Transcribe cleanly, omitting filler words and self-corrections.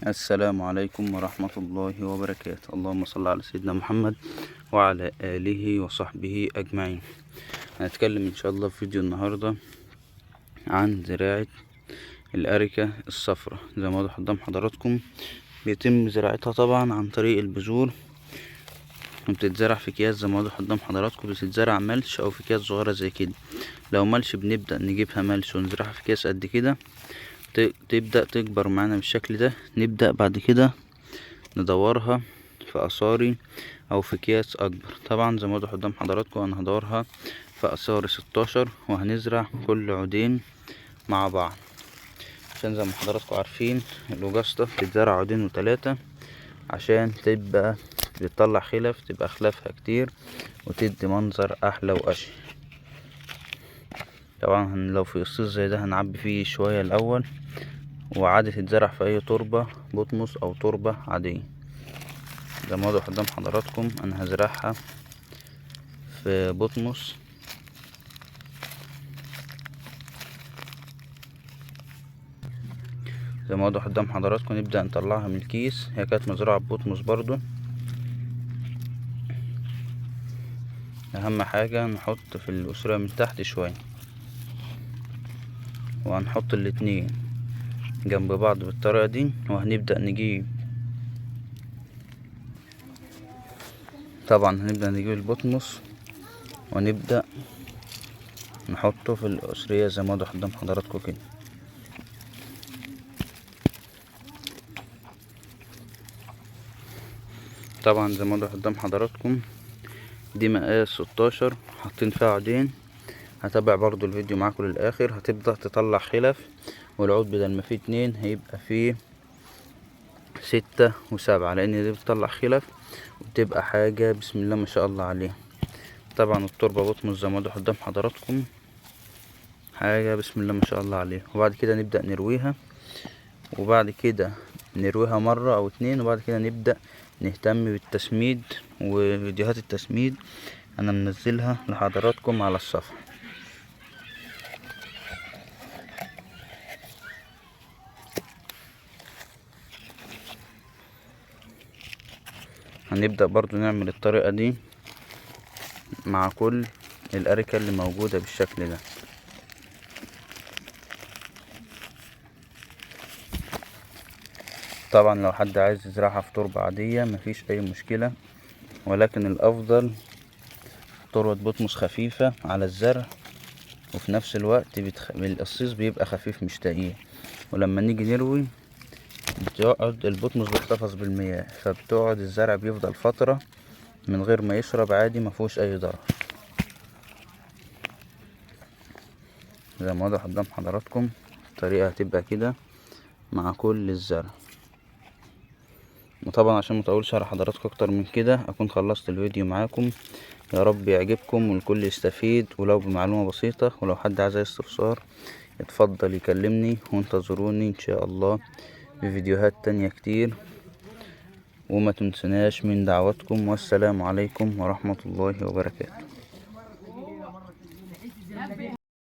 السلام عليكم ورحمة الله وبركاته. اللهم صل على سيدنا محمد وعلى آله وصحبه أجمعين. هنتكلم إن شاء الله في فيديو النهاردة عن زراعة الأريكة الصفراء. زي ما واضح قدام حضراتكم بيتم زراعتها طبعا عن طريق البذور، وبتتزرع في أكياس زي ما واضح قدام حضراتكم. بتتزرع ملش أو في أكياس صغيرة زي كده. لو ملش بنبدأ نجيبها ملش ونزرعها في أكياس قد كده، تبدأ تكبر معانا بالشكل ده. نبدأ بعد كده ندورها في قصاري او في اكياس اكبر. طبعا زي ما واضح قدام حضراتكم انا هدورها في قصاري 16، وهنزرع كل عودين مع بعض، عشان زي ما حضراتكم عارفين الاوجستا بتتزرع عودين وتلاتة عشان تبقى بتطلع خلف، تبقى خلافها كتير وتدي منظر احلى واشيك. طبعا لو في قصيص زي ده هنعبي فيه شوية الاول، وعادي تتزرع في اي تربة بطمس او تربة عادية. زي ما واضح قدام حضراتكم انا هزرعها في بطمس. زي ما واضح قدام حضراتكم نبدأ نطلعها من الكيس. هي كانت مزروعة ببطمس برضو. اهم حاجة نحط في الأسرة من تحت شوية، وهنحط الاتنين جنب بعض بالطريقة دي، وهنبدأ نجيب البطمس ونبدأ نحطه في الأسرية زي ما واضح قدام حضراتكم كده. طبعا زي ما واضح قدام حضراتكم دي مقاس 16، حاطين فيها عودين. هتابع برضو الفيديو معاكم للاخر. هتبدأ تطلع خلف، والعود بدل ما فيه 2 هيبقى فيه 6 و7، لان دي بتطلع خلف وبتبقى حاجة بسم الله ما شاء الله عليها. طبعا التربة بطمس زي ما واضح قدام حضراتكم، حاجة بسم الله ما شاء الله عليها. وبعد كده نبدأ نرويها، وبعد كده نرويها مرة او 2، وبعد كده نبدأ نهتم بالتسميد. وفيديوهات التسميد انا منزلها لحضراتكم على الصفحة. هنبدأ برضو نعمل الطريقة دي مع كل الأريكة اللي موجودة بالشكل ده. طبعا لو حد عايز يزرعها في تربة عادية مفيش أي مشكلة، ولكن الأفضل تربة بطمس خفيفة على الزرع، وفي نفس الوقت القصيص بيبقى خفيف مش تقيل. ولما نيجي نروي بتقعد البطمس بيحتفظ بالمياه، فبتقعد الزرع بيفضل فترة من غير ما يشرب عادي، مفهوش أي ضرر. زي ما واضح قدام حضراتكم الطريقة هتبقى كده مع كل الزرع. وطبعا عشان مطولش على حضراتكم اكتر من كده اكون خلصت الفيديو معاكم. يا رب يعجبكم والكل يستفيد ولو بمعلومة بسيطة. ولو حد عايز استفسار اتفضل يكلمني، وانتظروني ان شاء الله بفيديوهات تانية كتير. وما تنسناش من دعواتكم، والسلام عليكم ورحمة الله وبركاته.